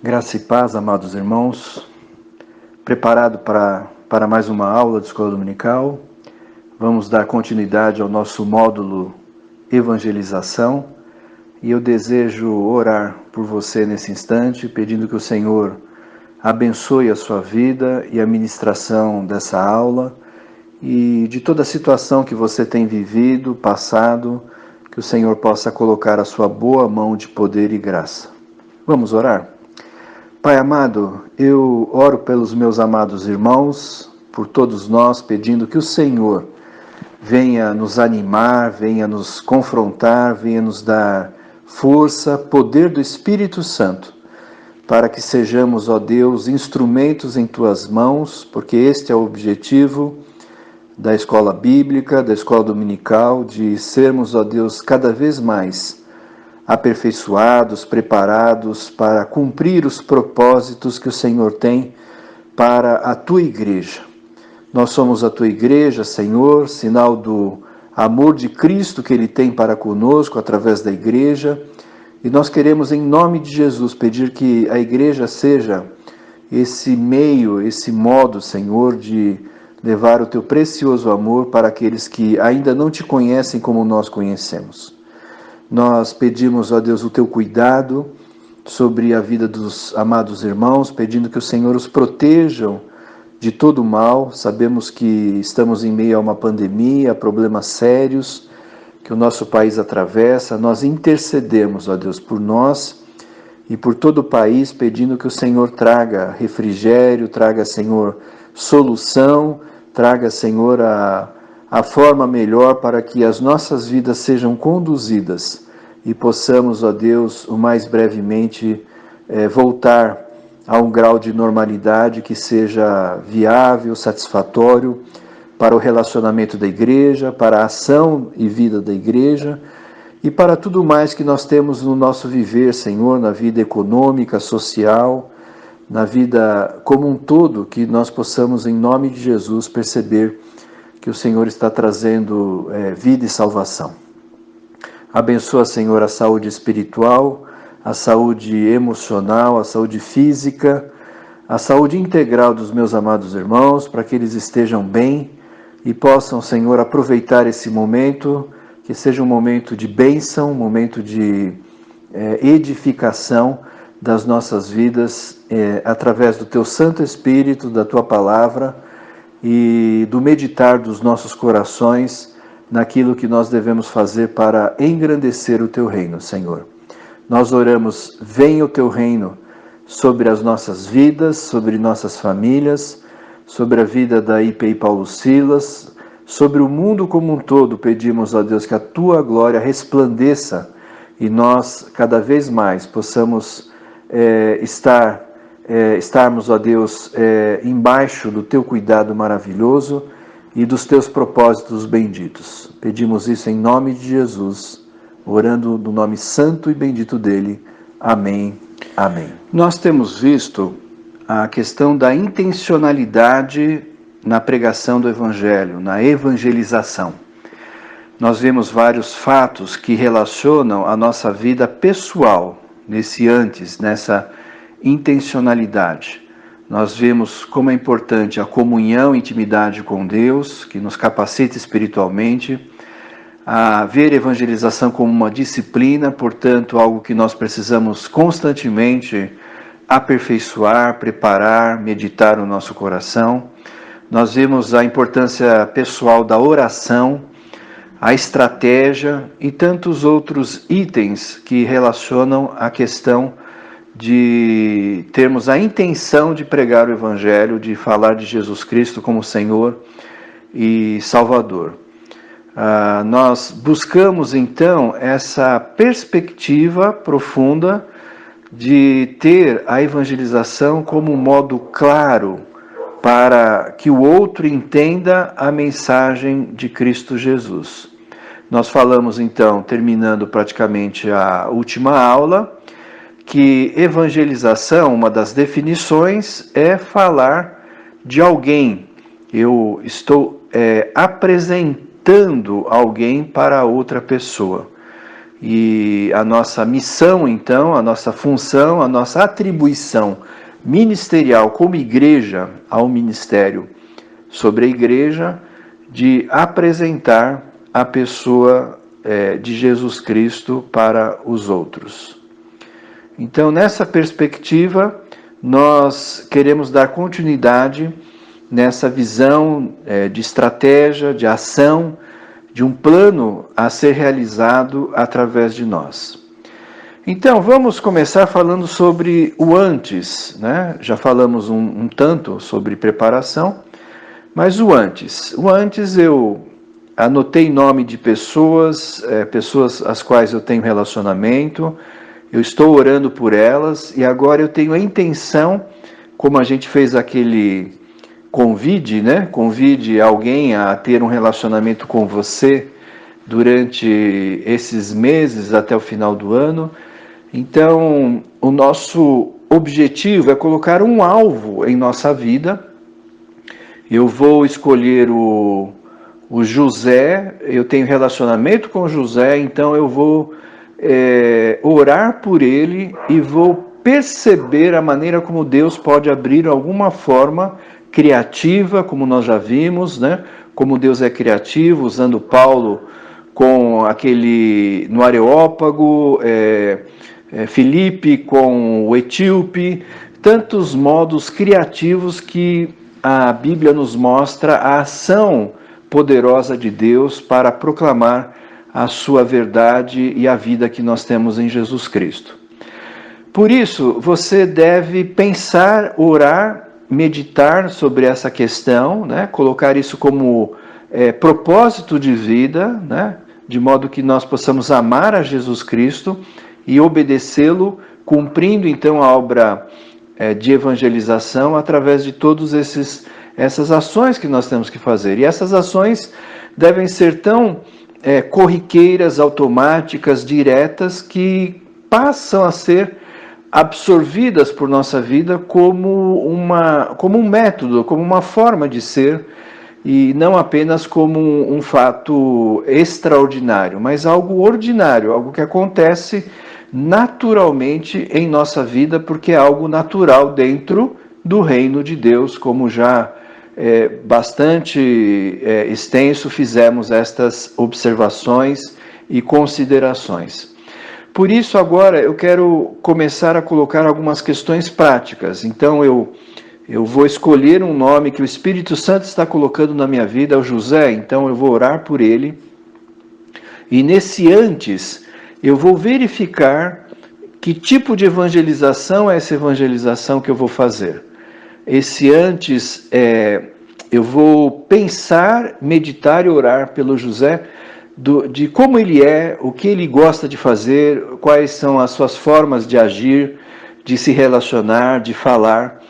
Graça e paz, amados irmãos. Preparado para mais uma aula de Escola Dominical. Vamos dar continuidade ao nosso módulo Evangelização. E eu desejo orar por você nesse instante, pedindo que o Senhor abençoe a sua vida e a ministração dessa aula e de toda a situação que você tem vivido, passado, que o Senhor possa colocar a sua boa mão de poder e graça. Vamos orar? Pai amado, eu oro pelos meus amados irmãos, por todos nós, pedindo que o Senhor venha nos animar, venha nos confrontar, venha nos dar força, poder do Espírito Santo, para que sejamos, ó Deus, instrumentos em Tuas mãos, porque este é o objetivo da escola bíblica, da escola dominical, de sermos, ó Deus, cada vez mais aperfeiçoados, preparados para cumprir os propósitos que o Senhor tem para a Tua igreja. Nós somos a Tua igreja, Senhor, sinal do amor de Cristo que Ele tem para conosco através da igreja, e nós queremos, em nome de Jesus, pedir que a igreja seja esse meio, esse modo, Senhor, de levar o Teu precioso amor para aqueles que ainda não Te conhecem como nós conhecemos. Nós pedimos, ó Deus, o Teu cuidado sobre a vida dos amados irmãos, pedindo que o Senhor os protejam de todo o mal. Sabemos que estamos em meio a uma pandemia, problemas sérios que o nosso país atravessa. Nós intercedemos, ó Deus, por nós e por todo o país, pedindo que o Senhor traga refrigério, traga, Senhor, solução, traga, Senhor, a forma melhor para que as nossas vidas sejam conduzidas e possamos, ó Deus, o mais brevemente voltar a um grau de normalidade que seja viável, satisfatório para o relacionamento da igreja, para a ação e vida da igreja e para tudo mais que nós temos no nosso viver, Senhor, na vida econômica, social, na vida como um todo, que nós possamos, em nome de Jesus, perceber que o Senhor está trazendo vida e salvação. Abençoa, Senhor, a saúde espiritual, a saúde emocional, a saúde física, a saúde integral dos meus amados irmãos, para que eles estejam bem e possam, Senhor, aproveitar esse momento, que seja um momento de bênção, um momento de edificação das nossas vidas, através do Teu Santo Espírito, da Tua Palavra, e do meditar dos nossos corações naquilo que nós devemos fazer para engrandecer o Teu reino, Senhor. Nós oramos, venha o Teu reino sobre as nossas vidas, sobre nossas famílias, sobre a vida da IPI Paulo Silas, sobre o mundo como um todo. Pedimos a Deus que a Tua glória resplandeça e nós cada vez mais possamos estarmos, ó Deus, embaixo do Teu cuidado maravilhoso e dos Teus propósitos benditos. Pedimos isso em nome de Jesus, orando no nome santo e bendito dEle. Amém. Amém. Nós temos visto a questão da intencionalidade na pregação do Evangelho, na evangelização. Nós vemos vários fatos que relacionam a nossa vida pessoal, nessa intencionalidade. Nós vemos como é importante a comunhão e intimidade com Deus, que nos capacita espiritualmente, a ver a evangelização como uma disciplina, portanto, algo que nós precisamos constantemente aperfeiçoar, preparar, meditar no nosso coração. Nós vemos a importância pessoal da oração, a estratégia e tantos outros itens que relacionam a questão de termos a intenção de pregar o Evangelho, de falar de Jesus Cristo como Senhor e Salvador. Nós buscamos então essa perspectiva profunda de ter a evangelização como um modo claro para que o outro entenda a mensagem de Cristo Jesus. Nós falamos então, terminando praticamente a última aula, que evangelização, uma das definições, é falar de alguém. Eu estou apresentando alguém para outra pessoa. E a nossa missão, então, a nossa função, a nossa atribuição ministerial como igreja ao ministério sobre a igreja, de apresentar a pessoa de Jesus Cristo para os outros. Então, nessa perspectiva, nós queremos dar continuidade nessa visão de estratégia, de ação, de um plano a ser realizado através de nós. Então, vamos começar falando sobre o antes, né? Já falamos um tanto sobre preparação, mas o antes. O antes eu anotei nome de pessoas, pessoas às quais eu tenho relacionamento, eu estou orando por elas e agora eu tenho a intenção, como a gente fez aquele convide, né? Convide alguém a ter um relacionamento com você durante esses meses até o final do ano. Então, o nosso objetivo é colocar um alvo em nossa vida. Eu vou escolher o José, eu tenho relacionamento com o José, então eu vou orar por ele e vou perceber a maneira como Deus pode abrir alguma forma criativa, como nós já vimos, né? Como Deus é criativo, usando Paulo com aquele no Areópago, Filipe com o etíope, tantos modos criativos que a Bíblia nos mostra a ação poderosa de Deus para proclamar a sua verdade e a vida que nós temos em Jesus Cristo. Por isso, você deve pensar, orar, meditar sobre essa questão, né? Colocar isso como propósito de vida, né? De modo que nós possamos amar a Jesus Cristo e obedecê-lo, cumprindo então a obra de evangelização através de todas essas ações que nós temos que fazer. E essas ações devem ser tão corriqueiras, automáticas, diretas, que passam a ser absorvidas por nossa vida como um método, como uma forma de ser, e não apenas como um fato extraordinário, mas algo ordinário, algo que acontece naturalmente em nossa vida, porque é algo natural dentro do reino de Deus, como já bastante extenso fizemos estas observações e considerações. Por isso, agora, eu quero começar a colocar algumas questões práticas. Então, eu vou escolher um nome que o Espírito Santo está colocando na minha vida, é o José, então eu vou orar por ele. E nesse antes, eu vou verificar que tipo de evangelização é essa evangelização que eu vou fazer. Esse antes, eu vou pensar, meditar e orar pelo José, de como ele é, o que ele gosta de fazer, quais são as suas formas de agir, de se relacionar, de falar.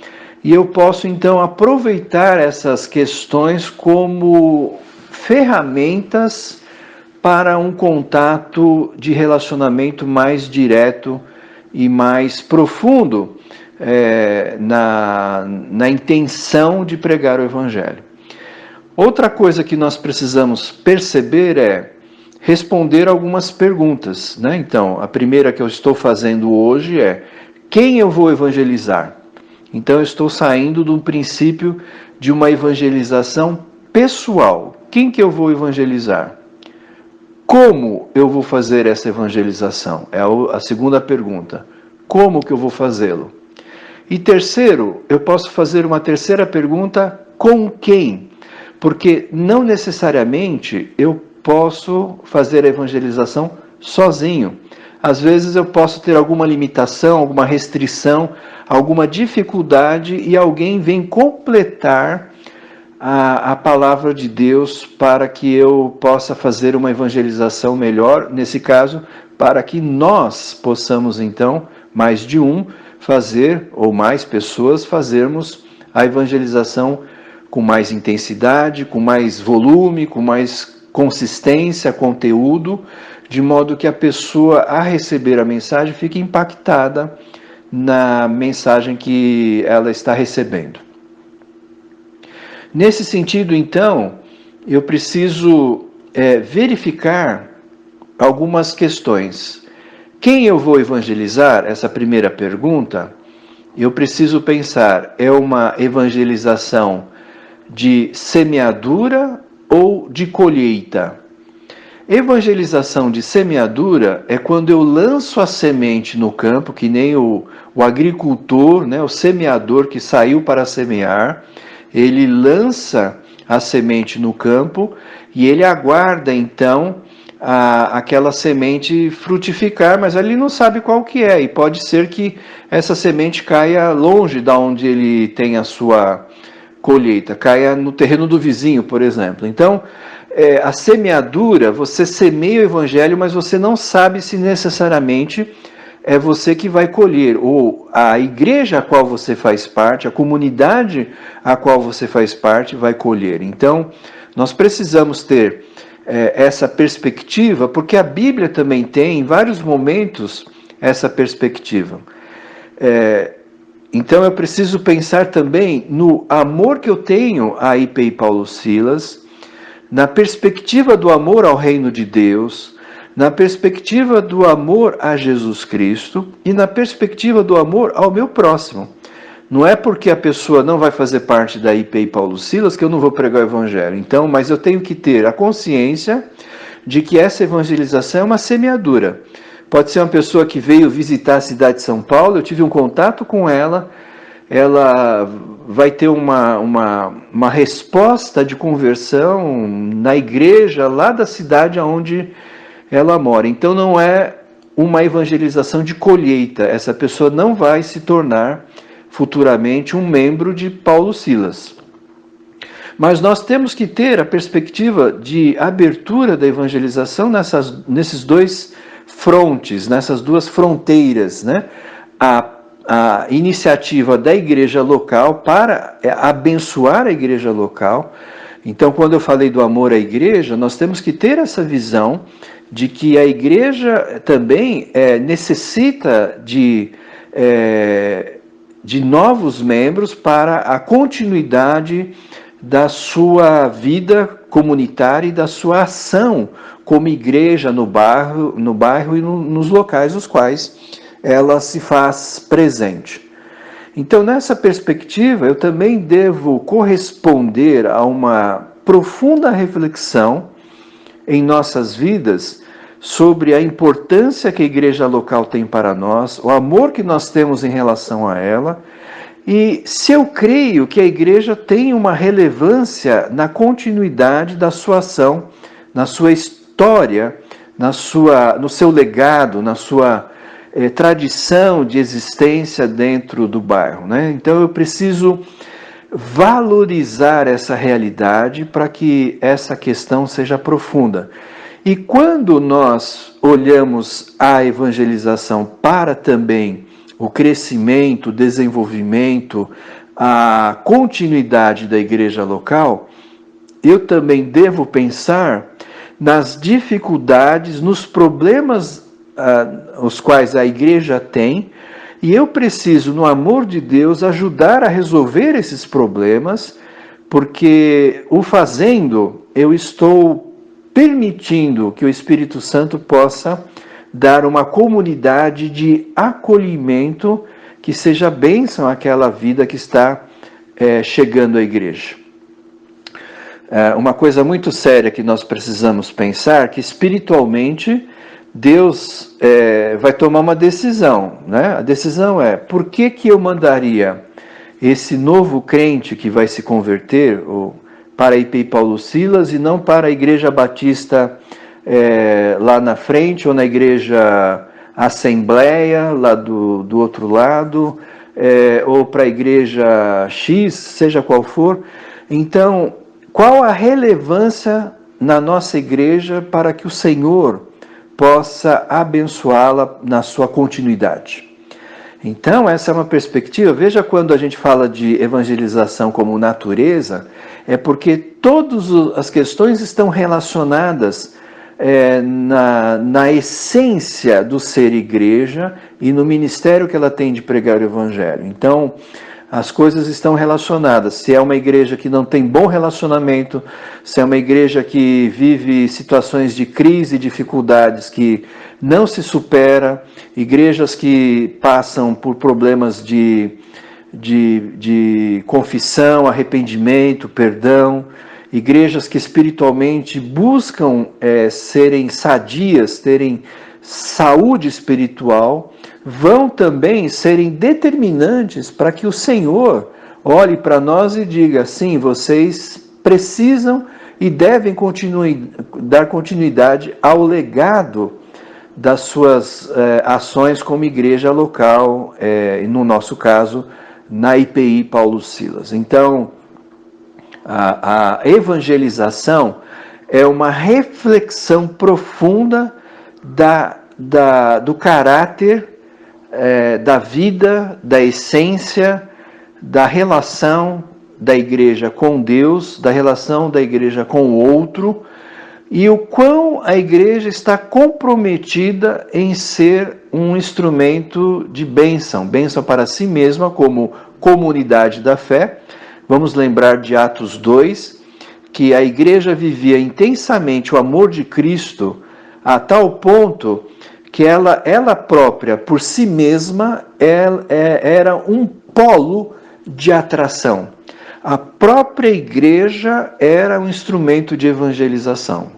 E eu posso então aproveitar essas questões como ferramentas para um contato de relacionamento mais direto e mais profundo na intenção de pregar o Evangelho. Outra coisa que nós precisamos perceber é responder algumas perguntas, né? Então, a primeira que eu estou fazendo hoje é: quem eu vou evangelizar? Então, eu estou saindo do princípio de uma evangelização pessoal. Quem que eu vou evangelizar? Como eu vou fazer essa evangelização? É a segunda pergunta. Como que eu vou fazê-lo? E terceiro, eu posso fazer uma terceira pergunta: com quem? Porque não necessariamente eu posso fazer a evangelização sozinho. Às vezes eu posso ter alguma limitação, alguma restrição, alguma dificuldade e alguém vem completar a palavra de Deus para que eu possa fazer uma evangelização melhor, nesse caso, para que nós possamos então, mais de um, fazer, ou mais pessoas, fazermos a evangelização com mais intensidade, com mais volume, com mais consistência, conteúdo, de modo que a pessoa, a receber a mensagem, fique impactada na mensagem que ela está recebendo. Nesse sentido, então, eu preciso verificar algumas questões. Quem eu vou evangelizar? Essa primeira pergunta, eu preciso pensar, é uma evangelização de semeadura ou de colheita? Evangelização de semeadura é quando eu lanço a semente no campo, que nem o agricultor, né, o semeador que saiu para semear, ele lança a semente no campo e ele aguarda então aquela semente frutificar, mas ele não sabe qual que é, e pode ser que essa semente caia longe da onde ele tem a sua colheita, caia no terreno do vizinho, por exemplo. Então, a semeadura, você semeia o evangelho, mas você não sabe se necessariamente é você que vai colher, ou a igreja a qual você faz parte, a comunidade a qual você faz parte vai colher. Então, nós precisamos ter essa perspectiva, porque a Bíblia também tem, em vários momentos, essa perspectiva. Então, eu preciso pensar também no amor que eu tenho a IP e Paulo Silas, na perspectiva do amor ao reino de Deus, na perspectiva do amor a Jesus Cristo e na perspectiva do amor ao meu próximo. Não é porque a pessoa não vai fazer parte da IP e Paulo Silas que eu não vou pregar o evangelho. Então, mas eu tenho que ter a consciência de que essa evangelização é uma semeadura. Pode ser uma pessoa que veio visitar a cidade de São Paulo, eu tive um contato com ela vai ter uma resposta de conversão na igreja lá da cidade onde ela mora. Então não é uma evangelização de colheita. Essa pessoa não vai se tornar futuramente um membro de Paulo Silas. Mas nós temos que ter a perspectiva de abertura da evangelização nesses dois frontes, nessas duas fronteiras, né? A iniciativa da igreja local para abençoar a igreja local. Então, quando eu falei do amor à igreja, nós temos que ter essa visão de que a igreja também necessita de novos membros para a continuidade da sua vida comunitária e da sua ação como igreja no bairro e nos locais nos quais ela se faz presente. Então, nessa perspectiva, eu também devo corresponder a uma profunda reflexão em nossas vidas sobre a importância que a igreja local tem para nós, o amor que nós temos em relação a ela, e se eu creio que a igreja tem uma relevância na continuidade da sua ação, na sua história, no seu legado, na sua tradição de existência dentro do bairro, né? Então eu preciso valorizar essa realidade para que essa questão seja profunda. E quando nós olhamos a evangelização para também o crescimento, o desenvolvimento, a continuidade da igreja local, eu também devo pensar nas dificuldades, nos problemas os quais a igreja tem, e eu preciso, no amor de Deus, ajudar a resolver esses problemas, porque o fazendo, eu estou permitindo que o Espírito Santo possa dar uma comunidade de acolhimento que seja bênção àquela vida que está chegando à igreja. Uma coisa muito séria que nós precisamos pensar, que espiritualmente Deus vai tomar uma decisão, né? A decisão é, por que eu mandaria esse novo crente que vai se converter para a IP Paulo Silas e não para a Igreja Batista lá na frente, ou na Igreja Assembleia, lá do outro lado, ou para a Igreja X, seja qual for. Então, qual a relevância na nossa igreja para que o Senhor possa abençoá-la na sua continuidade? Então, essa é uma perspectiva. Veja, quando a gente fala de evangelização como natureza, é porque todas as questões estão relacionadas na essência do ser igreja e no ministério que ela tem de pregar o evangelho. Então, As coisas estão relacionadas. Se é uma igreja que não tem bom relacionamento, se é uma igreja que vive situações de crise e dificuldades que não se supera, igrejas que passam por problemas de confissão, arrependimento, perdão, igrejas que espiritualmente buscam serem sadias, terem saúde espiritual, vão também serem determinantes para que o Senhor olhe para nós e diga, sim, vocês precisam e devem dar continuidade ao legado das suas ações como igreja local, no nosso caso, na IPI Paulo Silas. Então, a evangelização é uma reflexão profunda do caráter, da vida, da essência, da relação da igreja com Deus, da relação da igreja com o outro, e o quão a igreja está comprometida em ser um instrumento de bênção para si mesma como comunidade da fé. Vamos lembrar de Atos 2, que a igreja vivia intensamente o amor de Cristo a tal ponto que ela própria, por si mesma, era um polo de atração. A própria igreja era um instrumento de evangelização.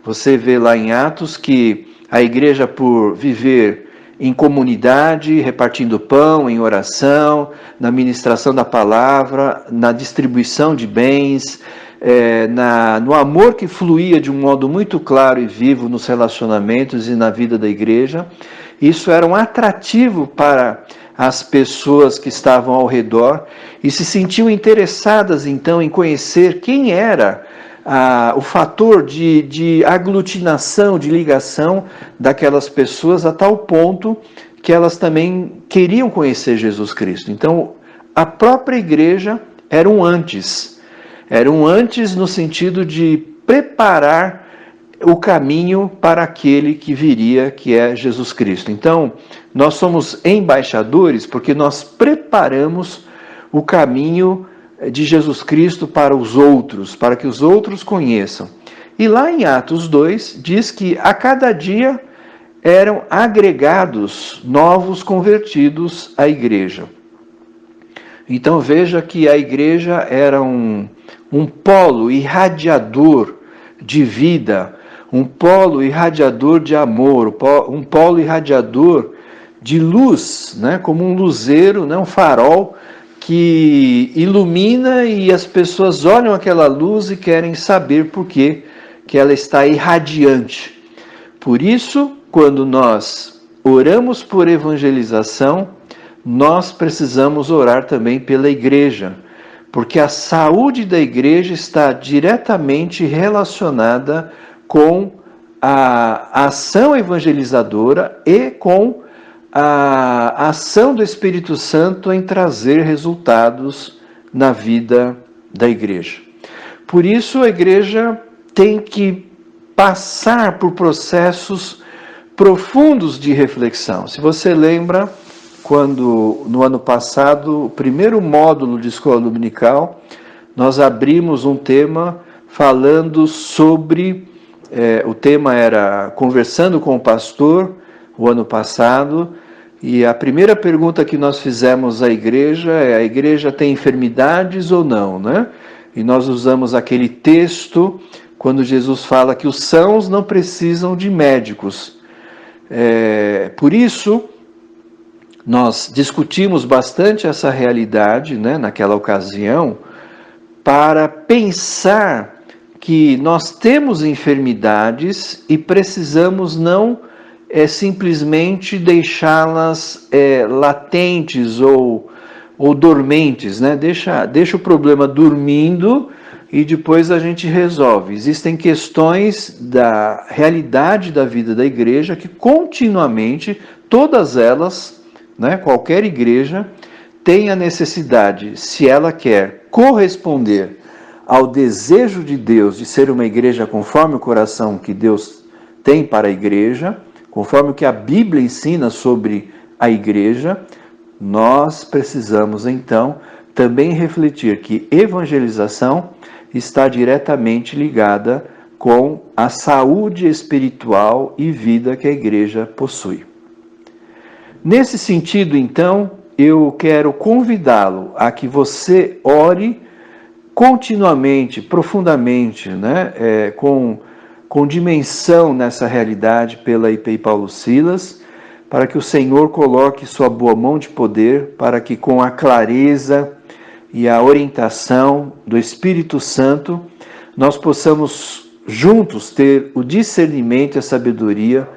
Você vê lá em Atos que a igreja, por viver em comunidade, repartindo pão, em oração, na ministração da palavra, na distribuição de bens, no amor que fluía de um modo muito claro e vivo nos relacionamentos e na vida da igreja, isso era um atrativo para as pessoas que estavam ao redor e se sentiam interessadas então em conhecer quem era o fator de aglutinação, de ligação daquelas pessoas a tal ponto que elas também queriam conhecer Jesus Cristo. Então, a própria igreja era um antes no sentido de preparar o caminho para aquele que viria, que é Jesus Cristo. Então, nós somos embaixadores porque nós preparamos o caminho de Jesus Cristo para os outros, para que os outros conheçam. E lá em Atos 2, diz que a cada dia eram agregados novos convertidos à igreja. Então veja que a igreja era um polo irradiador de vida, um polo irradiador de amor, um polo irradiador de luz, né? Como um luzeiro, né? Um farol que ilumina e as pessoas olham aquela luz e querem saber por que ela está irradiante. Por isso, quando nós oramos por evangelização, nós precisamos orar também pela igreja, porque a saúde da igreja está diretamente relacionada com a ação evangelizadora e com a ação do Espírito Santo em trazer resultados na vida da igreja. Por isso a igreja tem que passar por processos profundos de reflexão. Se você lembra, quando no ano passado, o primeiro módulo de escola dominical, nós abrimos um tema falando sobre, o tema era conversando com o pastor, o ano passado, e a primeira pergunta que nós fizemos à igreja é: a igreja tem enfermidades ou não, né? E nós usamos aquele texto quando Jesus fala que os sãos não precisam de médicos. Por isso, nós discutimos bastante essa realidade, né, naquela ocasião, para pensar que nós temos enfermidades e precisamos não simplesmente deixá-las latentes ou dormentes, né? Deixa o problema dormindo e depois a gente resolve. Existem questões da realidade da vida da igreja que continuamente, todas elas, né, qualquer igreja, tem a necessidade, se ela quer corresponder ao desejo de Deus de ser uma igreja conforme o coração que Deus tem para a igreja, conforme o que a Bíblia ensina sobre a igreja, nós precisamos então também refletir que evangelização está diretamente ligada com a saúde espiritual e vida que a igreja possui. Nesse sentido, então, eu quero convidá-lo a que você ore continuamente, profundamente, com dimensão nessa realidade pela IPI Paulo Silas, para que o Senhor coloque sua boa mão de poder, para que com a clareza e a orientação do Espírito Santo, nós possamos juntos ter o discernimento e a sabedoria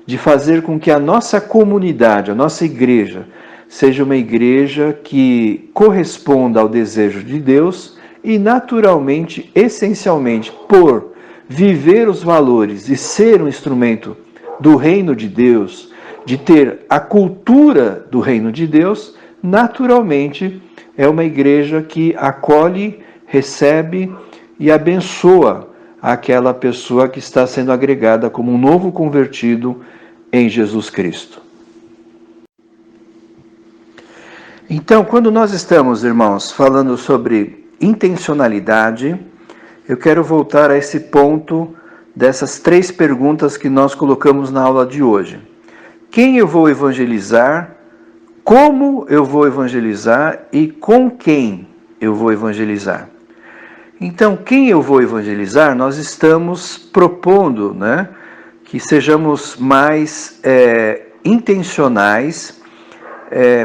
de fazer com que a nossa comunidade, a nossa igreja, seja uma igreja que corresponda ao desejo de Deus e naturalmente, essencialmente, por viver os valores e ser um instrumento do reino de Deus, de ter a cultura do reino de Deus, naturalmente é uma igreja que acolhe, recebe e abençoa aquela pessoa que está sendo agregada como um novo convertido em Jesus Cristo. Então, quando nós estamos, irmãos, falando sobre intencionalidade, eu quero voltar a esse ponto dessas 3 perguntas que nós colocamos na aula de hoje. Quem eu vou evangelizar? Como eu vou evangelizar? E com quem eu vou evangelizar? Então, quem eu vou evangelizar, nós estamos propondo, que sejamos mais intencionais,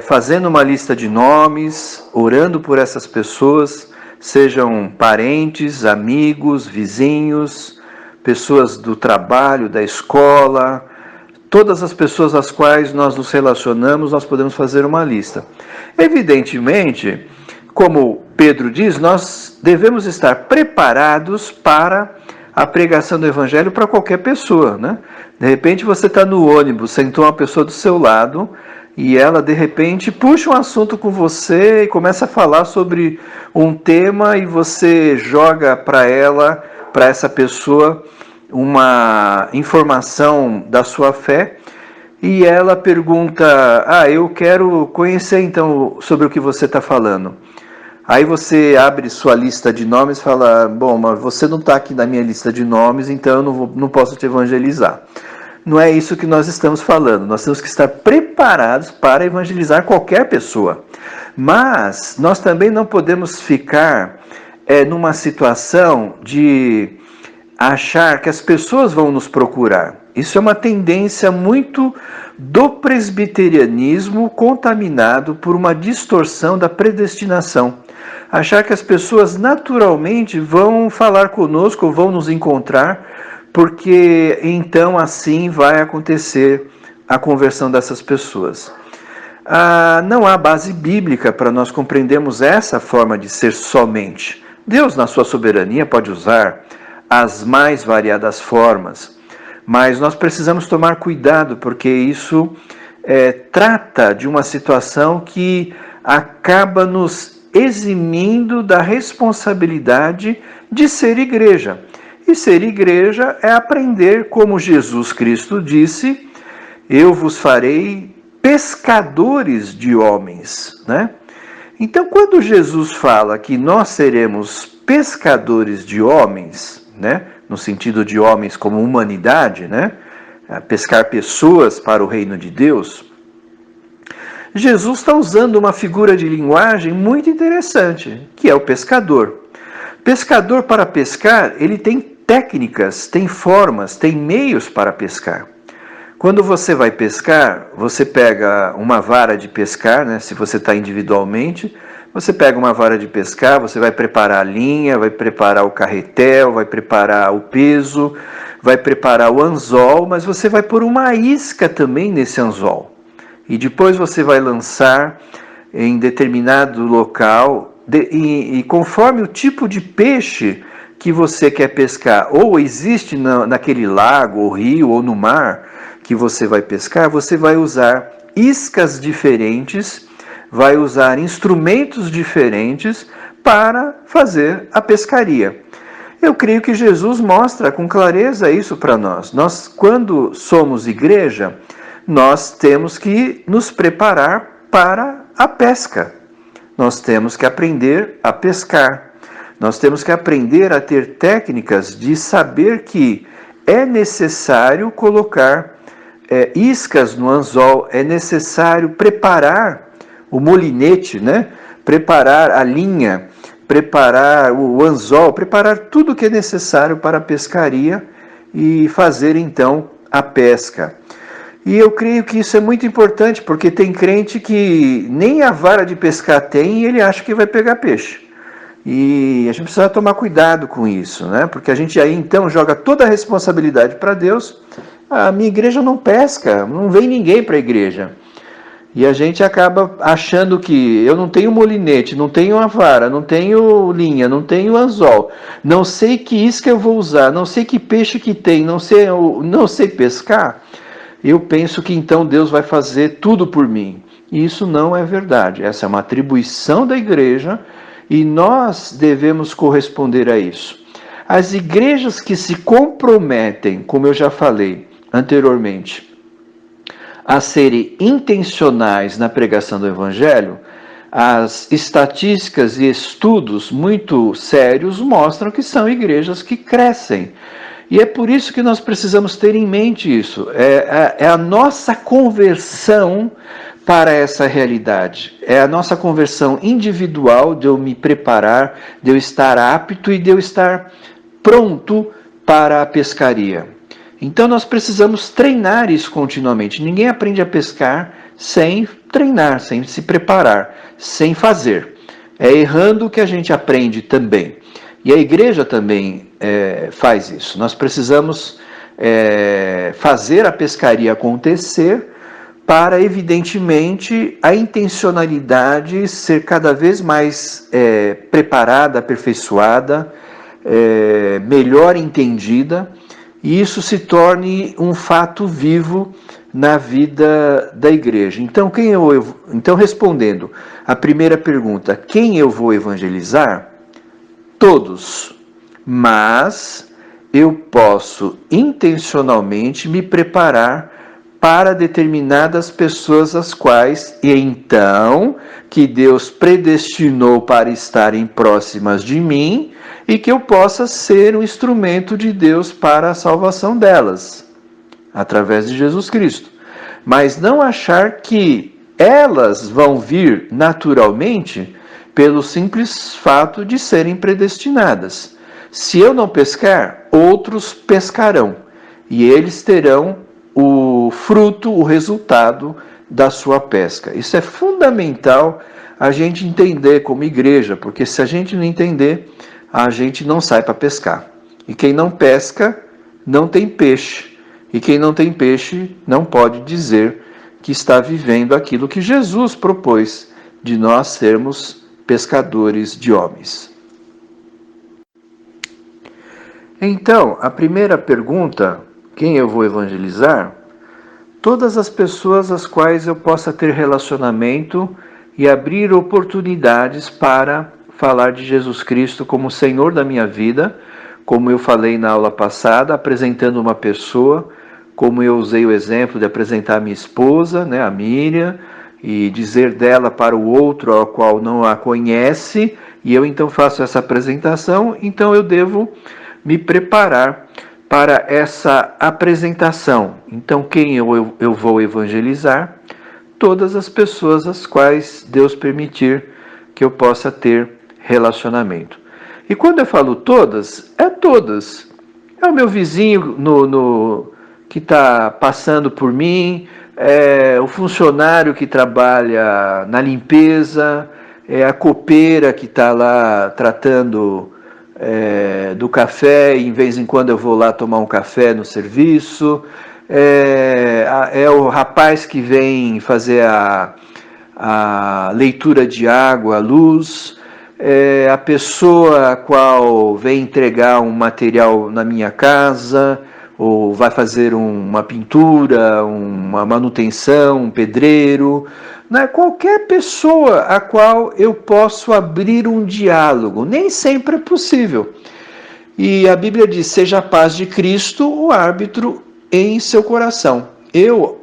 fazendo uma lista de nomes, orando por essas pessoas, sejam parentes, amigos, vizinhos, pessoas do trabalho, da escola, todas as pessoas às quais nós nos relacionamos, nós podemos fazer uma lista. Evidentemente, como Pedro diz, nós devemos estar preparados para a pregação do Evangelho para qualquer pessoa, De repente você está no ônibus, sentou uma pessoa do seu lado e ela de repente puxa um assunto com você e começa a falar sobre um tema e você joga para essa pessoa, uma informação da sua fé e ela pergunta, eu quero conhecer então sobre o que você está falando. Aí você abre sua lista de nomes e fala, bom, mas você não está aqui na minha lista de nomes, então eu não posso te evangelizar. Não é isso que nós estamos falando. Nós temos que estar preparados para evangelizar qualquer pessoa. Mas nós também não podemos ficar numa situação de achar que as pessoas vão nos procurar. Isso é uma tendência muito do presbiterianismo contaminado por uma distorção da predestinação. Achar que as pessoas naturalmente vão falar conosco, vão nos encontrar, porque então assim vai acontecer a conversão dessas pessoas. Não há base bíblica para nós compreendermos essa forma de ser somente. Deus, na sua soberania, pode usar as mais variadas formas, mas nós precisamos tomar cuidado, porque isso trata de uma situação que acaba nos eximindo da responsabilidade de ser igreja. E ser igreja é aprender, como Jesus Cristo disse, eu vos farei pescadores de homens, Então, quando Jesus fala que nós seremos pescadores de homens, no sentido de homens como humanidade, pescar pessoas para o reino de Deus, Jesus está usando uma figura de linguagem muito interessante, que é o pescador. Pescador, para pescar, ele tem técnicas, tem formas, tem meios para pescar. Quando você vai pescar, você pega uma vara de pescar, se você está individualmente, você pega uma vara de pescar, você vai preparar a linha, vai preparar o carretel, vai preparar o peso, vai preparar o anzol, mas você vai pôr uma isca também nesse anzol. E depois você vai lançar em determinado local, e conforme o tipo de peixe que você quer pescar, ou existe naquele lago, ou rio, ou no mar que você vai pescar, você vai usar iscas diferentes, vai usar instrumentos diferentes para fazer a pescaria. Eu creio que Jesus mostra com clareza isso para nós. Nós, quando somos igreja, nós temos que nos preparar para a pesca. Nós temos que aprender a pescar. Nós temos que aprender a ter técnicas de saber que é necessário colocar iscas no anzol, é necessário preparar o molinete, né? Preparar a linha, preparar o anzol, preparar tudo o que é necessário para a pescaria e fazer então a pesca. E eu creio que isso é muito importante, porque tem crente que nem a vara de pescar tem e ele acha que vai pegar peixe. E a gente precisa tomar cuidado com isso, né? Porque a gente aí então joga toda a responsabilidade para Deus. A minha igreja não pesca, não vem ninguém para a igreja. E a gente acaba achando que eu não tenho molinete, não tenho uma vara, não tenho linha, não tenho anzol, não sei que isca eu vou usar, não sei que peixe que tem, não sei pescar. Eu penso que então Deus vai fazer tudo por mim. E isso não é verdade. Essa é uma atribuição da igreja e nós devemos corresponder a isso. As igrejas que se comprometem, como eu já falei anteriormente, a serem intencionais na pregação do Evangelho, as estatísticas e estudos muito sérios mostram que são igrejas que crescem. E é por isso que nós precisamos ter em mente isso. É a nossa conversão para essa realidade. É a nossa conversão individual de eu me preparar, de eu estar apto e de eu estar pronto para a pescaria. Então nós precisamos treinar isso continuamente. Ninguém aprende a pescar sem treinar, sem se preparar, sem fazer. É errando que a gente aprende também. E a igreja também faz isso. Nós precisamos fazer a pescaria acontecer para, evidentemente, a intencionalidade ser cada vez mais preparada, aperfeiçoada, melhor entendida, e isso se torne um fato vivo na vida da igreja. Então, respondendo à primeira pergunta, quem eu vou evangelizar? Todos, mas eu posso intencionalmente me preparar para determinadas pessoas as quais, e então, que Deus predestinou para estarem próximas de mim e que eu possa ser um instrumento de Deus para a salvação delas, através de Jesus Cristo. Mas não achar que elas vão vir naturalmente pelo simples fato de serem predestinadas. Se eu não pescar, outros pescarão, e eles terão o fruto, o resultado da sua pesca. Isso é fundamental a gente entender como igreja, porque se a gente não entender, a gente não sai para pescar. E quem não pesca, não tem peixe. E quem não tem peixe, não pode dizer que está vivendo aquilo que Jesus propôs, de nós sermos pescadores de homens. Então, a primeira pergunta, quem eu vou evangelizar? Todas as pessoas às quais eu possa ter relacionamento e abrir oportunidades para falar de Jesus Cristo como Senhor da minha vida, como eu falei na aula passada, apresentando uma pessoa, como eu usei o exemplo de apresentar a minha esposa, né, a Miriam, e dizer dela para o outro ao qual não a conhece, e eu então faço essa apresentação, então eu devo me preparar para essa apresentação. Então, quem eu vou evangelizar? Todas as pessoas às quais Deus permitir que eu possa ter relacionamento. E quando eu falo todas, é todas. É o meu vizinho que está passando por mim, é o funcionário que trabalha na limpeza, é a copeira que está lá tratando do café, e em vez em quando eu vou lá tomar um café no serviço, é o rapaz que vem fazer a leitura de água, a luz, é a pessoa a qual vem entregar um material na minha casa, ou vai fazer uma pintura, uma manutenção, um pedreiro, né? Qualquer pessoa a qual eu posso abrir um diálogo, nem sempre é possível. E a Bíblia diz, seja a paz de Cristo o árbitro em seu coração. Eu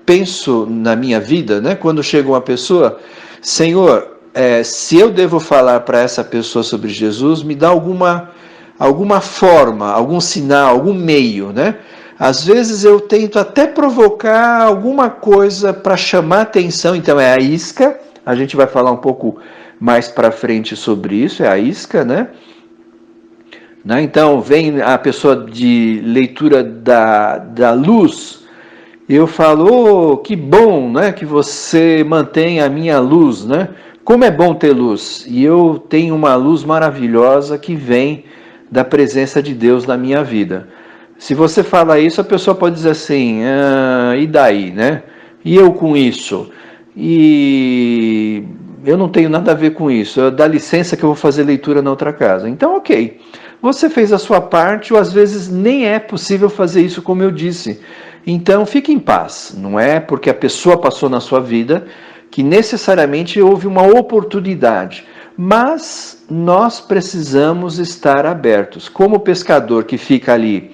penso na minha vida, né? Quando chega uma pessoa, Senhor, se eu devo falar para essa pessoa sobre Jesus, me dá alguma forma, algum sinal, algum meio, né? Às vezes eu tento até provocar alguma coisa para chamar atenção, então é a isca, a gente vai falar um pouco mais para frente sobre isso, é a isca, né? Então vem a pessoa de leitura da luz, eu falo, que bom, né, que você mantém a minha luz, né? Como é bom ter luz, e eu tenho uma luz maravilhosa que vem da presença de Deus na minha vida. Se você fala isso, a pessoa pode dizer assim, e daí, né? E eu com isso? E eu não tenho nada a ver com isso, dá licença que eu vou fazer leitura na outra casa. Então, ok, você fez a sua parte, ou às vezes nem é possível fazer isso como eu disse. Então, fique em paz, não é porque a pessoa passou na sua vida que necessariamente houve uma oportunidade. Mas nós precisamos estar abertos. Como o pescador que fica ali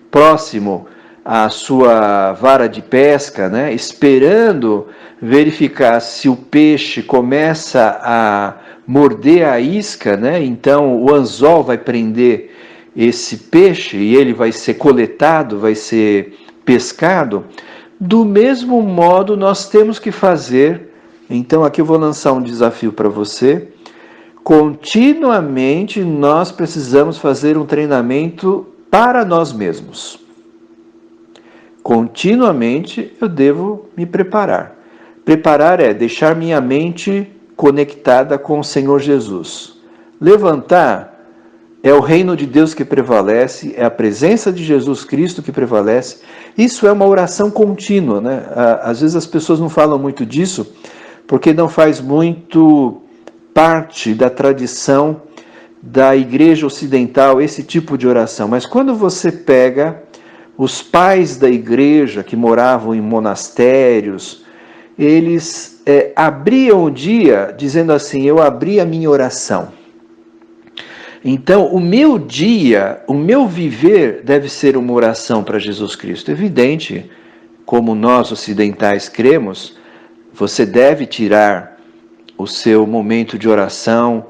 próximo à sua vara de pesca, né, esperando verificar se o peixe começa a morder a isca, né, então o anzol vai prender esse peixe e ele vai ser coletado, vai ser pescado. Do mesmo modo nós temos que fazer, então aqui eu vou lançar um desafio para você. Continuamente nós precisamos fazer um treinamento para nós mesmos. Continuamente eu devo me preparar. Preparar é deixar minha mente conectada com o Senhor Jesus. Levantar é o reino de Deus que prevalece, é a presença de Jesus Cristo que prevalece. Isso é uma oração contínua, né? Às vezes as pessoas não falam muito disso, porque não faz muito parte da tradição da igreja ocidental esse tipo de oração. Mas quando você pega os pais da igreja que moravam em monastérios, eles abriam o dia dizendo assim, eu abri a minha oração. Então, o meu dia, o meu viver deve ser uma oração para Jesus Cristo. Evidente, como nós ocidentais cremos, você deve tirar o seu momento de oração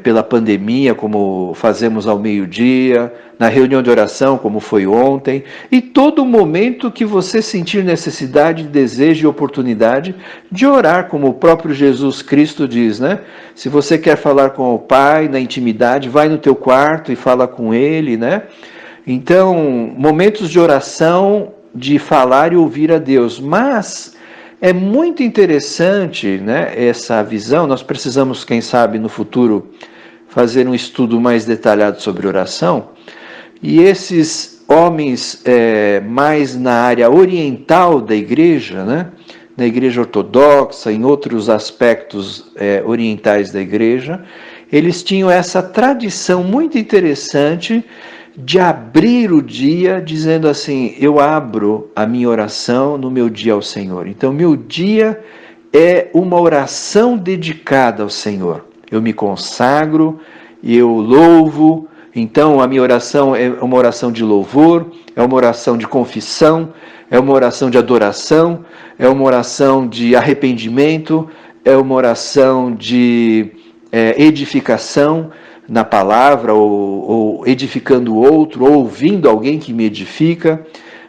pela pandemia, como fazemos ao meio-dia, na reunião de oração, como foi ontem, e todo momento que você sentir necessidade, desejo e oportunidade de orar, como o próprio Jesus Cristo diz, né? Se você quer falar com o Pai na intimidade, vai no teu quarto e fala com Ele, né? Então, momentos de oração, de falar e ouvir a Deus, mas é muito interessante, né, essa visão. Nós precisamos, quem sabe, no futuro, fazer um estudo mais detalhado sobre oração. E esses homens mais na área oriental da igreja, né, na igreja ortodoxa, em outros aspectos orientais da igreja, eles tinham essa tradição muito interessante de abrir o dia dizendo assim, eu abro a minha oração no meu dia ao Senhor. Então, meu dia é uma oração dedicada ao Senhor. Eu me consagro, eu louvo. Então, a minha oração é uma oração de louvor, é uma oração de confissão, é uma oração de adoração, é uma oração de arrependimento, é uma oração de edificação na palavra, ou edificando o outro, ou ouvindo alguém que me edifica,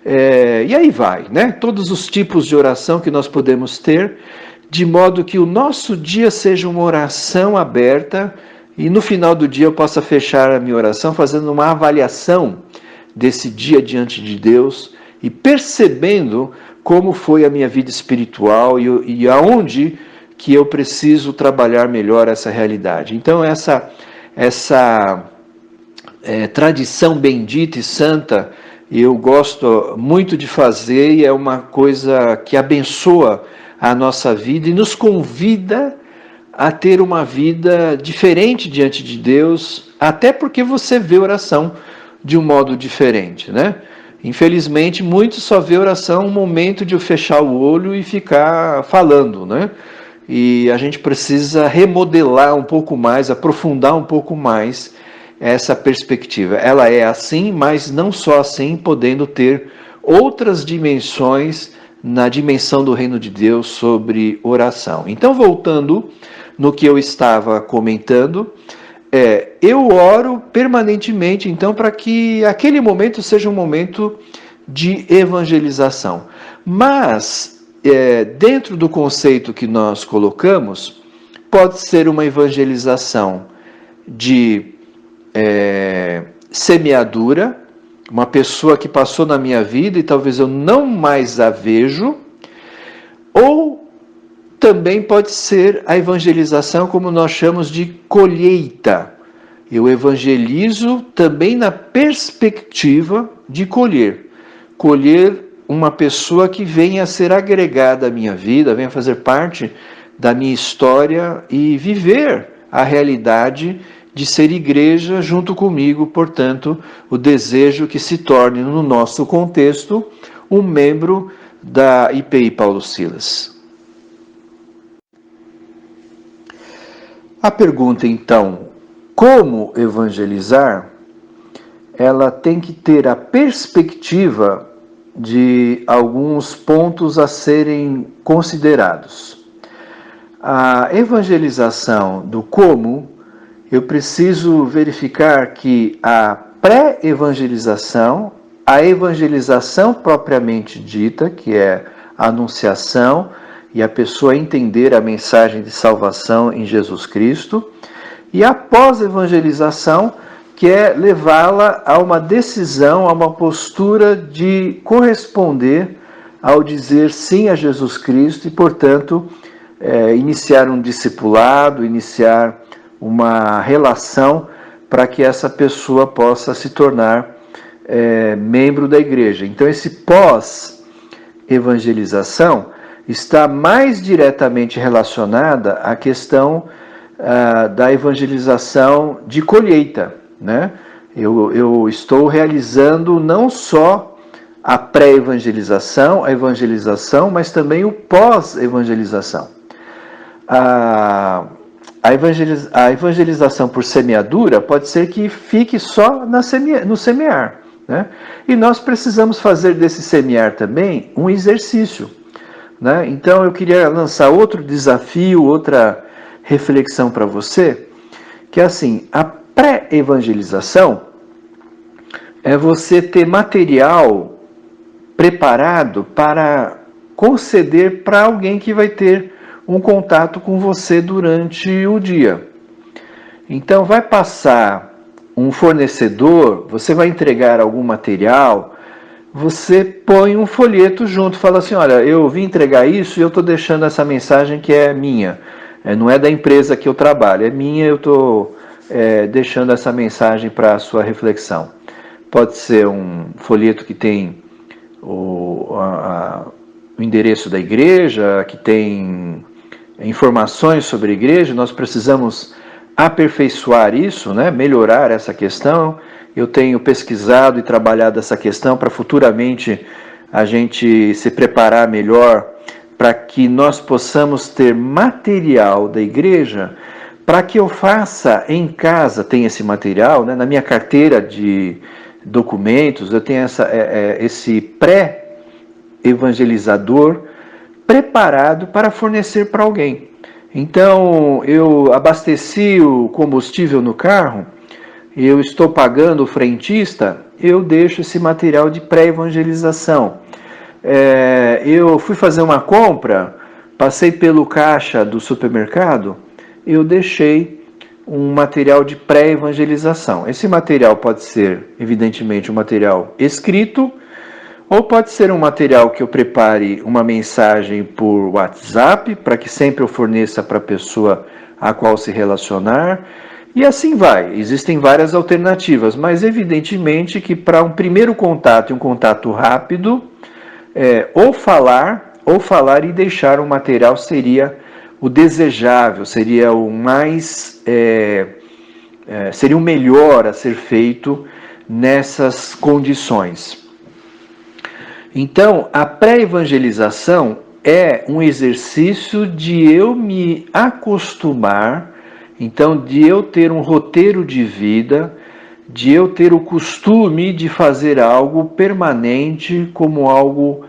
e aí vai, né? Todos os tipos de oração que nós podemos ter, de modo que o nosso dia seja uma oração aberta, e no final do dia eu possa fechar a minha oração fazendo uma avaliação desse dia diante de Deus, e percebendo como foi a minha vida espiritual, e aonde que eu preciso trabalhar melhor essa realidade. Então essa tradição bendita e santa, eu gosto muito de fazer, e é uma coisa que abençoa a nossa vida e nos convida a ter uma vida diferente diante de Deus, até porque você vê oração de um modo diferente, né? Infelizmente, muitos só vê oração um momento de eu fechar o olho e ficar falando, né? E a gente precisa remodelar um pouco mais, aprofundar um pouco mais essa perspectiva. Ela é assim, mas não só assim, podendo ter outras dimensões na dimensão do reino de Deus sobre oração. Então, voltando no que eu estava comentando, eu oro permanentemente, então, para que aquele momento seja um momento de evangelização. Mas, dentro do conceito que nós colocamos, pode ser uma evangelização de semeadura, uma pessoa que passou na minha vida e talvez eu não mais a vejo, ou também pode ser a evangelização como nós chamamos de colheita. Eu evangelizo também na perspectiva de colher uma pessoa que venha a ser agregada à minha vida, venha fazer parte da minha história e viver a realidade de ser igreja junto comigo, portanto, o desejo que se torne, no nosso contexto, um membro da IPI Paulo Silas. A pergunta, então, como evangelizar, ela tem que ter a perspectiva de alguns pontos a serem considerados. A evangelização do como, eu preciso verificar que a pré-evangelização, a evangelização propriamente dita, que é a anunciação e a pessoa entender a mensagem de salvação em Jesus Cristo, e a pós-evangelização, que é levá-la a uma decisão, a uma postura de corresponder ao dizer sim a Jesus Cristo e, portanto, iniciar um discipulado, iniciar uma relação para que essa pessoa possa se tornar membro da igreja. Então, esse pós-evangelização está mais diretamente relacionada à questão da evangelização de colheita, né? Eu estou realizando não só a pré-evangelização, a evangelização, mas também o pós-evangelização. A evangelização por semeadura pode ser que fique só no semear, né? E nós precisamos fazer desse semear também um exercício, né? Então eu queria lançar outro desafio, outra reflexão para você, que é assim, a pré-evangelização é você ter material preparado para conceder para alguém que vai ter um contato com você durante o dia. Então vai passar um fornecedor, você vai entregar algum material, você põe um folheto junto, fala assim, olha, eu vim entregar isso e eu estou deixando essa mensagem que é minha, não é da empresa que eu trabalho, é minha, eu estou deixando essa mensagem para a sua reflexão. Pode ser um folheto que tem o endereço da igreja, que tem informações sobre a igreja, nós precisamos aperfeiçoar isso, né? Melhorar essa questão. Eu tenho pesquisado e trabalhado essa questão para futuramente a gente se preparar melhor para que nós possamos ter material da igreja para que eu faça em casa, tem esse material, né? Na minha carteira de documentos, eu tenho esse pré-evangelizador preparado para fornecer para alguém. Então, eu abasteci o combustível no carro, eu estou pagando o frentista, eu deixo esse material de pré-evangelização. Eu fui fazer uma compra, passei pelo caixa do supermercado, eu deixei um material de pré-evangelização. Esse material pode ser, evidentemente, um material escrito, ou pode ser um material que eu prepare uma mensagem por WhatsApp, para que sempre eu forneça para a pessoa a qual se relacionar, e assim vai. Existem várias alternativas, mas evidentemente que para um primeiro contato e um contato rápido, ou falar e deixar um material seria o desejável, seria o mais, seria o melhor a ser feito nessas condições. Então, a pré-evangelização é um exercício de eu me acostumar, então de eu ter um roteiro de vida, de eu ter o costume de fazer algo permanente como algo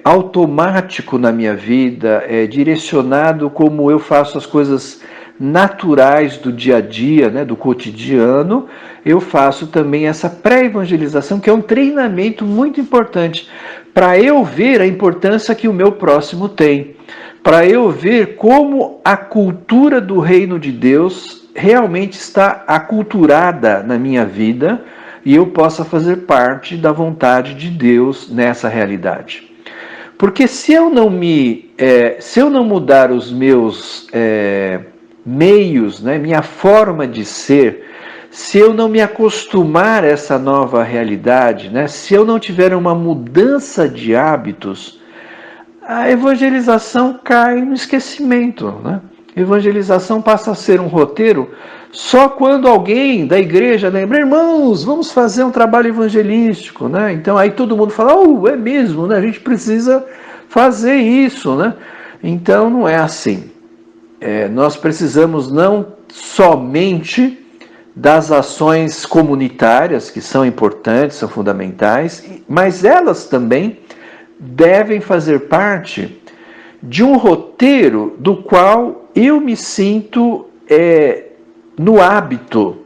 automático na minha vida, direcionado como eu faço as coisas naturais do dia a dia, né, do cotidiano. Eu faço também essa pré-evangelização, que é um treinamento muito importante para eu ver a importância que o meu próximo tem, para eu ver como a cultura do reino de Deus realmente está aculturada na minha vida e eu possa fazer parte da vontade de Deus nessa realidade. Porque se eu não mudar os meus meios, né, minha forma de ser, se eu não me acostumar a essa nova realidade, né, se eu não tiver uma mudança de hábitos, a evangelização cai no esquecimento, né? Evangelização passa a ser um roteiro só quando alguém da igreja lembra: irmãos, vamos fazer um trabalho evangelístico, né? Então aí todo mundo fala: é mesmo, né? A gente precisa fazer isso, né? Então não é assim. Nós precisamos não somente das ações comunitárias, que são importantes, são fundamentais, mas elas também devem fazer parte de um roteiro do qual eu me sinto no hábito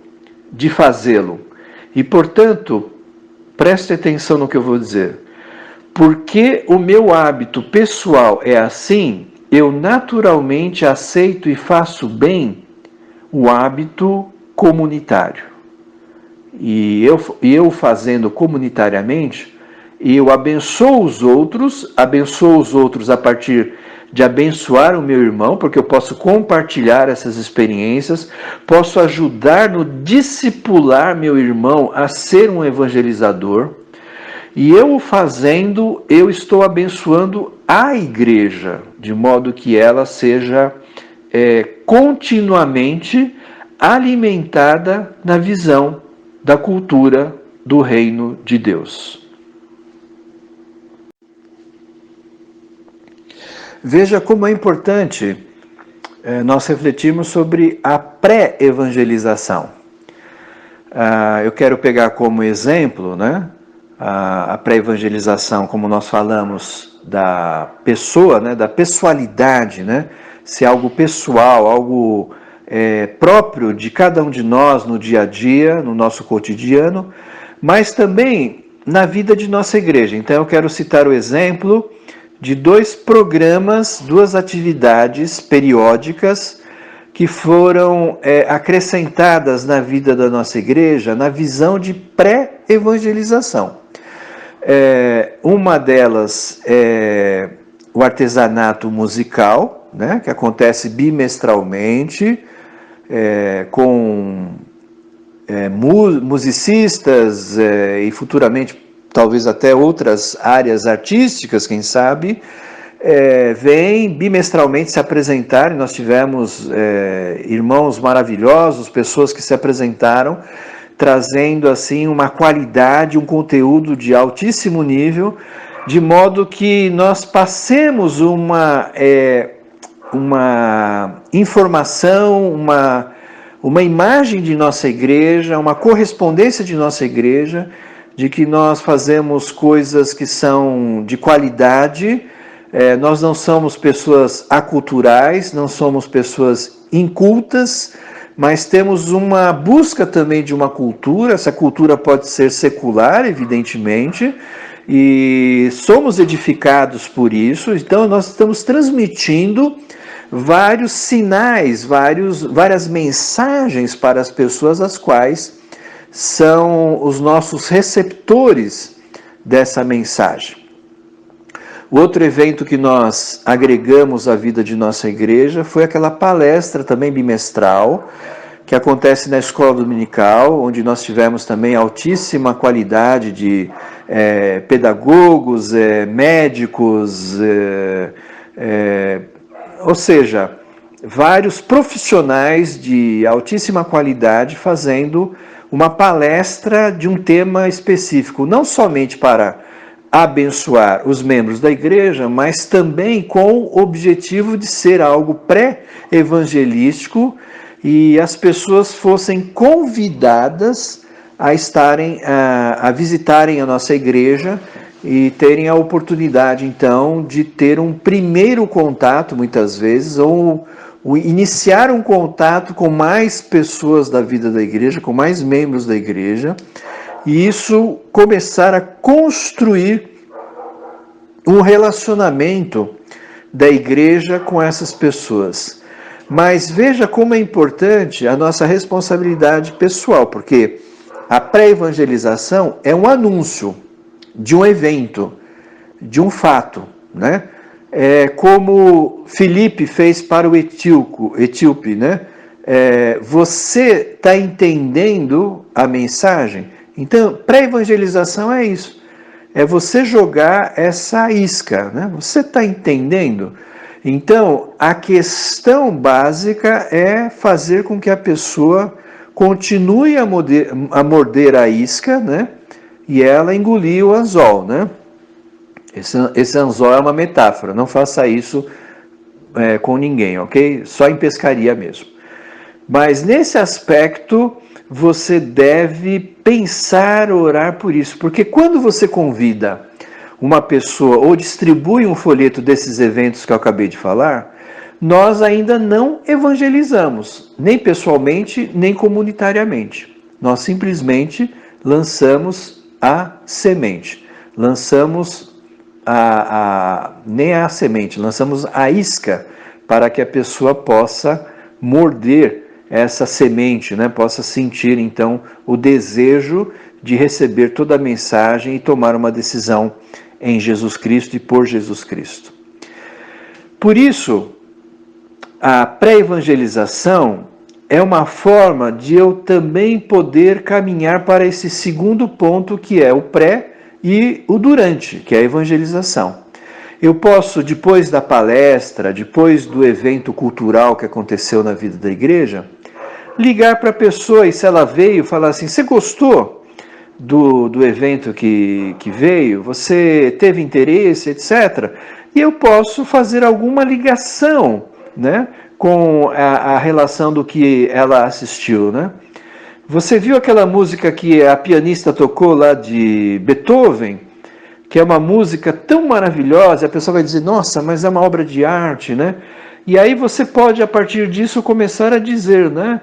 de fazê-lo. E, portanto, preste atenção no que eu vou dizer. Porque o meu hábito pessoal é assim, eu naturalmente aceito e faço bem o hábito comunitário. E eu fazendo comunitariamente, eu abençoo os outros a partir de abençoar o meu irmão, porque eu posso compartilhar essas experiências, posso ajudar no discipular meu irmão a ser um evangelizador, e eu o fazendo, eu estou abençoando a igreja, de modo que ela seja continuamente alimentada na visão da cultura do reino de Deus. Veja como é importante nós refletirmos sobre a pré-evangelização. Eu quero pegar como exemplo, né, a pré-evangelização, como nós falamos, da pessoa, né, da pessoalidade, né, se é algo pessoal, algo próprio de cada um de nós no dia a dia, no nosso cotidiano, mas também na vida de nossa igreja. Então eu quero citar o exemplo de 2 programas, 2 atividades periódicas que foram acrescentadas na vida da nossa igreja na visão de pré-evangelização. Uma delas é o artesanato musical, né, que acontece bimestralmente, com musicistas e futuramente talvez até outras áreas artísticas, quem sabe, vêm bimestralmente se apresentar. Nós tivemos irmãos maravilhosos, pessoas que se apresentaram, trazendo assim uma qualidade, um conteúdo de altíssimo nível, de modo que nós passemos uma informação, uma imagem de nossa igreja, uma correspondência de nossa igreja, de que nós fazemos coisas que são de qualidade, nós não somos pessoas aculturais, não somos pessoas incultas, mas temos uma busca também de uma cultura. Essa cultura pode ser secular, evidentemente, e somos edificados por isso. Então nós estamos transmitindo vários sinais, várias mensagens para as pessoas as quais são os nossos receptores dessa mensagem. O outro evento que nós agregamos à vida de nossa igreja foi aquela palestra também bimestral, que acontece na escola dominical, onde nós tivemos também altíssima qualidade de pedagogos, médicos, ou seja, vários profissionais de altíssima qualidade fazendo uma palestra de um tema específico, não somente para abençoar os membros da igreja, mas também com o objetivo de ser algo pré-evangelístico e as pessoas fossem convidadas a visitarem a nossa igreja e terem a oportunidade, então, de ter um primeiro contato, muitas vezes, ou iniciar um contato com mais pessoas da vida da igreja, com mais membros da igreja, e isso começar a construir um relacionamento da igreja com essas pessoas. Mas veja como é importante a nossa responsabilidade pessoal, porque a pré-evangelização é um anúncio de um evento, de um fato, né? É como Filipe fez para o etíope, né? Você está entendendo a mensagem? Então, pré-evangelização é isso. É você jogar essa isca, né? Você está entendendo? Então, a questão básica é fazer com que a pessoa continue a morder a isca, né? E ela engoliu o anzol, né? Esse anzol é uma metáfora, não faça isso com ninguém, ok? Só em pescaria mesmo. Mas nesse aspecto, você deve pensar, orar por isso, porque quando você convida uma pessoa ou distribui um folheto desses eventos que eu acabei de falar, nós ainda não evangelizamos, nem pessoalmente, nem comunitariamente. Nós simplesmente lançamos a semente, lançamos nem a semente, lançamos a isca para que a pessoa possa morder essa semente, né? Possa sentir então o desejo de receber toda a mensagem e tomar uma decisão em Jesus Cristo e por Jesus Cristo. Por isso, a pré-evangelização é uma forma de eu também poder caminhar para esse segundo ponto, que é o pré e o durante, que é a evangelização. Eu posso, depois da palestra, depois do evento cultural que aconteceu na vida da igreja, ligar para a pessoa e se ela veio, falar assim, você gostou do evento que veio? Você teve interesse, etc. E eu posso fazer alguma ligação, né, com a relação do que ela assistiu, né? Você viu aquela música que a pianista tocou lá de Beethoven, que é uma música tão maravilhosa, a pessoa vai dizer, nossa, mas é uma obra de arte, né? E aí você pode, a partir disso, começar a dizer, né?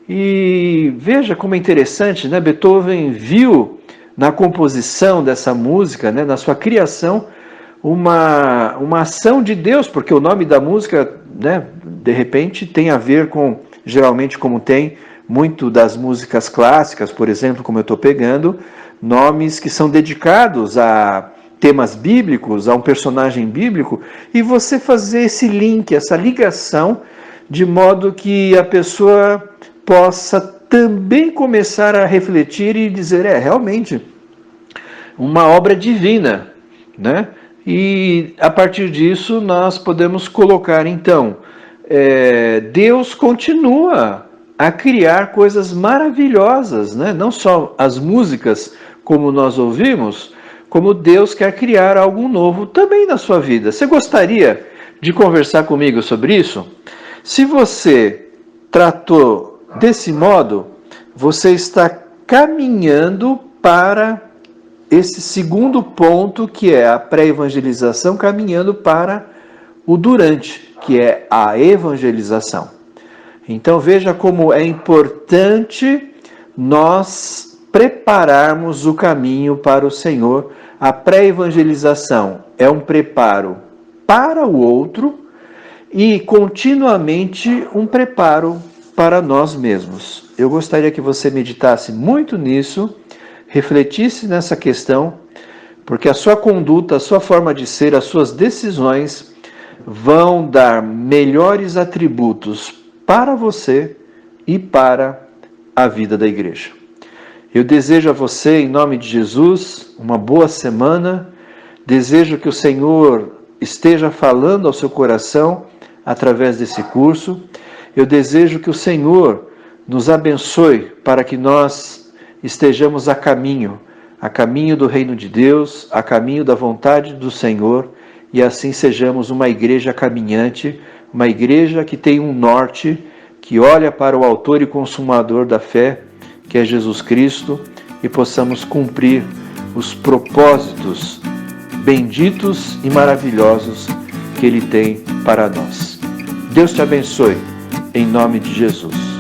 E veja como é interessante, né? Beethoven viu na composição dessa música, né, na sua criação, uma ação de Deus, porque o nome da música, né, de repente, tem a ver com, geralmente como tem muito das músicas clássicas, por exemplo, como eu estou pegando, nomes que são dedicados a temas bíblicos, a um personagem bíblico, e você fazer esse link, essa ligação, de modo que a pessoa possa também começar a refletir e dizer, realmente, uma obra divina, né? E a partir disso nós podemos colocar, então, Deus continua a criar coisas maravilhosas, né? Não só as músicas como nós ouvimos, como Deus quer criar algo novo também na sua vida. Você gostaria de conversar comigo sobre isso? Se você tratou desse modo, você está caminhando para esse segundo ponto, que é a pré-evangelização, caminhando para o durante, que é a evangelização. Então veja como é importante nós prepararmos o caminho para o Senhor. A pré-evangelização é um preparo para o outro e continuamente um preparo para nós mesmos. Eu gostaria que você meditasse muito nisso, refletisse nessa questão, porque a sua conduta, a sua forma de ser, as suas decisões vão dar melhores atributos para você e para a vida da igreja. Eu desejo a você, em nome de Jesus, uma boa semana. Desejo que o Senhor esteja falando ao seu coração através desse curso. Eu desejo que o Senhor nos abençoe para que nós estejamos a caminho do reino de Deus, a caminho da vontade do Senhor, e assim sejamos uma igreja caminhante, uma igreja que tem um norte, que olha para o autor e consumador da fé, que é Jesus Cristo, e possamos cumprir os propósitos benditos e maravilhosos que Ele tem para nós. Deus te abençoe, em nome de Jesus.